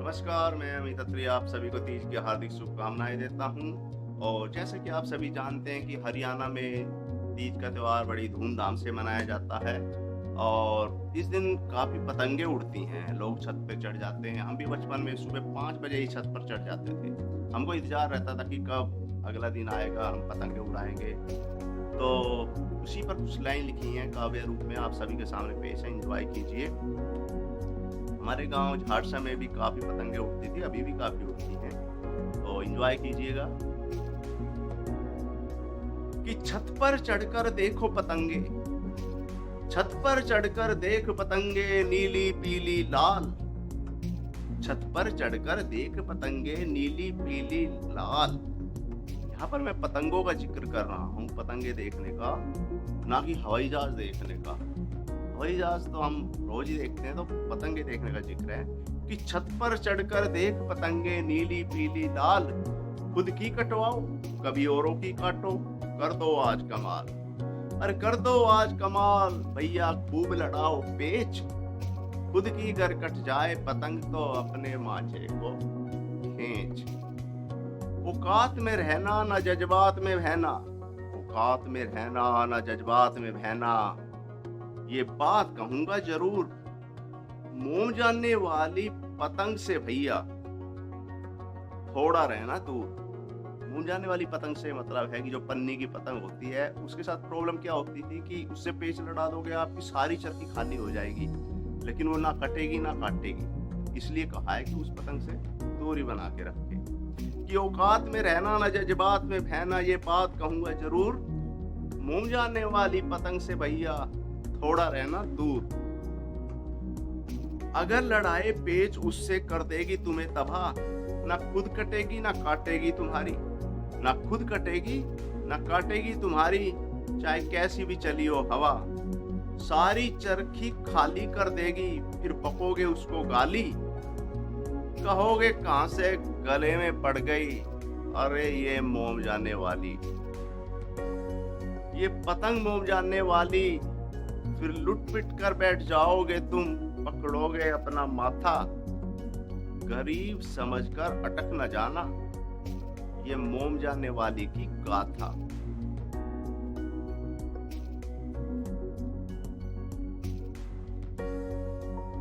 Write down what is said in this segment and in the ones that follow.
नमस्कार, मैं अमित अत्री आप सभी को तीज की हार्दिक शुभकामनाएं देता हूं। और जैसे कि आप सभी जानते हैं कि हरियाणा में तीज का त्यौहार बड़ी धूमधाम से मनाया जाता है और इस दिन काफ़ी पतंगे उड़ती हैं, लोग छत पे चढ़ जाते हैं। हम भी बचपन में सुबह 5 बजे ही छत पर चढ़ जाते थे। हमको इंतज़ार रहता था कि कब अगला दिन आएगा, हम पतंगे उड़ाएँगे। तो उसी पर कुछ लाइन लिखी हैं काव्य रूप में, आप सभी के सामने पेश है, एन्जॉय कीजिए। हमारे गांव झारसा में भी काफी पतंगे उड़ती थी, अभी भी काफी उड़ती हैं, तो एंजॉय कीजिएगा। कि छत पर चढ़कर देखो पतंगे, छत पर चढ़कर देख पतंगे नीली पीली लाल। छत पर चढ़कर देख पतंगे नीली पीली लाल। यहाँ पर मैं पतंगों का जिक्र कर रहा हूँ, पतंगे देखने का, ना कि हवाई जहाज देखने का। हवाई जहाज तो हम रोज ही देखते हैं, तो पतंगे देखने का जिक्र है। कि छत पर चढ़कर देख पतंगे नीली पीली लाल। खुद की कटवाओ कभी औरों की काटो, कर दो आज कमाल। अरे कर दो आज कमाल भैया, खूब लड़ाओ पेच। खुद की घर कट जाए पतंग तो अपने मांझे को खींच। औकात में रहना ना जज्बात में बहना, औकात में रहना ना जज्बात में बहना। ये बात कहूंगा जरूर, मोम जानने वाली पतंग से भैया थोड़ा रहना दूर। मोम जानने वाली पतंग से मतलब है कि जो पन्नी की पतंग होती है, उसके साथ प्रॉब्लम क्या होती थी कि उससे पेच लड़ा दोगे, आपकी सारी चरखी खाली हो जाएगी, लेकिन वो ना कटेगी ना काटेगी। इसलिए कहा है कि उस पतंग से दूरी बना के रखे। कि औकात में रहना ना जज्बात में बहना, ये बात कहूंगा जरूर, मोम जानने वाली पतंग से भैया थोड़ा रहना दूर। अगर लड़ाए पेच उससे कर देगी तुम्हें तबाह, ना खुद कटेगी ना काटेगी तुम्हारी, ना खुद कटेगी ना काटेगी तुम्हारी, चाहे कैसी भी चली हो हवा। सारी चरखी खाली कर देगी, फिर बकोगे उसको गाली। कहोगे कहां से गले में पड़ गई, अरे ये मोम जानने वाली, ये पतंग मोम जानने वाली। फिर लुट पिट कर बैठ जाओगे तुम, पकड़ोगे अपना माथा। गरीब समझकर अटक न जाना, ये मोम जानने वाली की गाथा।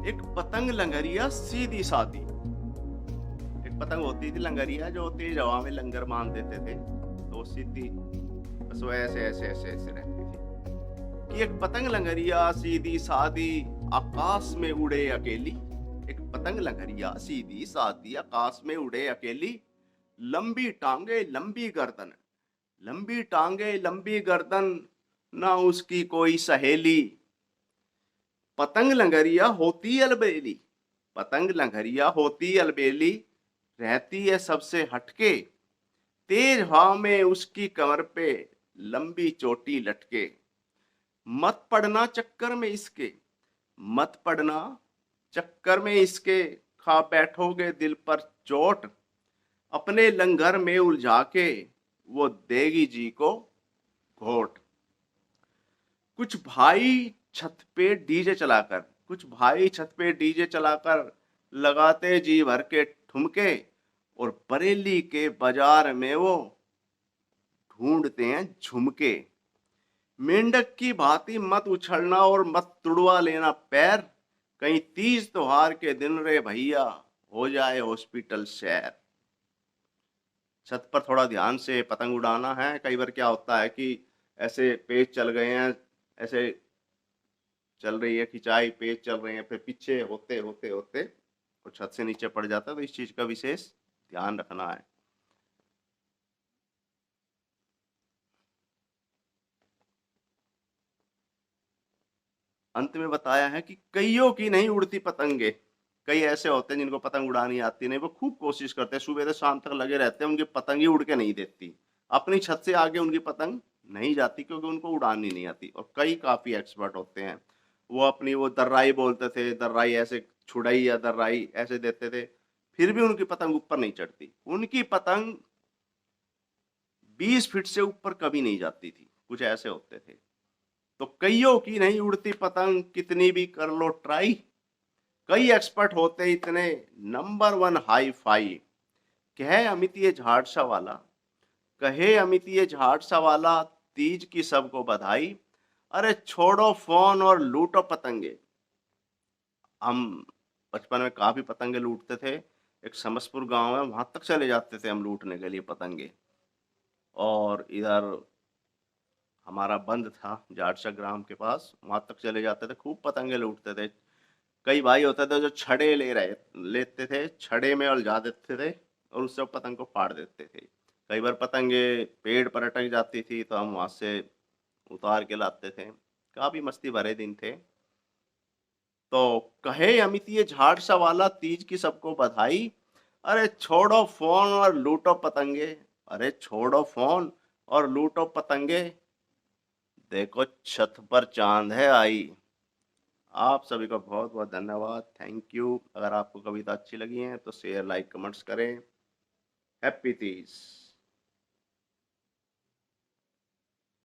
एक पतंग लंगरिया सीधी सादी। एक पतंग होती थी लंगरिया, जो तेज हवा में लंगर मान देते थे, तो सीधी बस वो ऐसे ऐसे ऐसे ऐसे रहती थी। कि एक पतंग लंगरिया सीधी सादी आकाश में उड़े अकेली। एक पतंग लंगरिया सीधी सादी आकाश में उड़े अकेली। लंबी टांगे लंबी गर्दन, लंबी टांगे लंबी गर्दन, ना उसकी कोई सहेली। पतंग लंगरिया होती अलबेली, पतंग लंगरिया होती अलबेली, रहती है सबसे हटके। तेज हवा में उसकी कमर पे लंबी चोटी लटके। मत पड़ना चक्कर में इसके, मत पड़ना चक्कर में इसके, खा बैठोगे दिल पर चोट। अपने लंगर में उलझा के वो देगी जी को घोट। कुछ भाई छत पे डीजे चलाकर, कुछ भाई छत पे डीजे चलाकर लगाते जी भर के ठुमके। और बरेली के बाजार में वो ढूंढते हैं झुमके। मेंढक की भांति मत उछलना और मत तुड़वा लेना पैर, कहीं तीज त्योहार के दिन रे भैया हो जाए हॉस्पिटल शहर। छत पर थोड़ा ध्यान से पतंग उड़ाना है। कई बार क्या होता है कि ऐसे पेच चल गए हैं, ऐसे चल रही है खिंचाई, पेच चल रहे हैं, फिर पीछे होते होते होते और छत से नीचे पड़ जाता है, तो इस चीज का विशेष ध्यान रखना है। अंत में बताया है कि कईयों की नहीं उड़ती पतंगे। कई ऐसे होते हैं जिनको पतंग उड़ानी आती नहीं, वो खूब कोशिश करते हैं, सुबह से शाम तक लगे रहते हैं, उनकी पतंग ही उड़ के नहीं देती। अपनी छत से आगे उनकी पतंग नहीं जाती, क्योंकि उनको उड़ानी नहीं आती। और कई काफी एक्सपर्ट होते हैं, वो अपनी वो दर्राई बोलते थे, दर्राई ऐसे छुड़ाई या दर्राई ऐसे देते थे, फिर भी उनकी पतंग ऊपर नहीं चढ़ती। उनकी पतंग 20 फीट से ऊपर कभी नहीं जाती थी, कुछ ऐसे होते थे। तो कईयों की नहीं उड़ती पतंग, कितनी भी कर लो ट्राई, कई एक्सपर्ट होते इतने नंबर वन हाई फाई, कहे अमितीय झाड़सा वाला, कहे अमितीय झाड़सा वाला, तीज की सबको बधाई। अरे छोड़ो फोन और लूटो पतंगे। हम बचपन में काफी पतंगे लूटते थे। एक समसपुर गांव है, वहां तक चले जाते थे हम लूटने के लिए पतंगे। और इधर हमारा बंद था जाटसा ग्राम के पास, वहां तक चले जाते थे, खूब पतंगे लूटते थे। कई भाई होते थे जो छड़े लेते थे, छड़े में उलझा देते थे और उससे पतंग को फाड़ देते थे। कई बार पतंगे पेड़ पर अटक जाती थी तो हम वहां से उतार के लाते थे। काफी मस्ती भरे दिन थे। तो कहे अमितीय झाड़सा वाला, तीज की सबको बधाई। अरे छोड़ो फोन और लूटो पतंगे। अरे छोड़ो फोन और लूटो पतंगे। देखो छत पर चांद है आई। आप सभी का बहुत बहुत धन्यवाद, थैंक यू। अगर आपको कविता अच्छी लगी है तो शेयर, लाइक, कमेंट्स करें। हैप्पी तीज।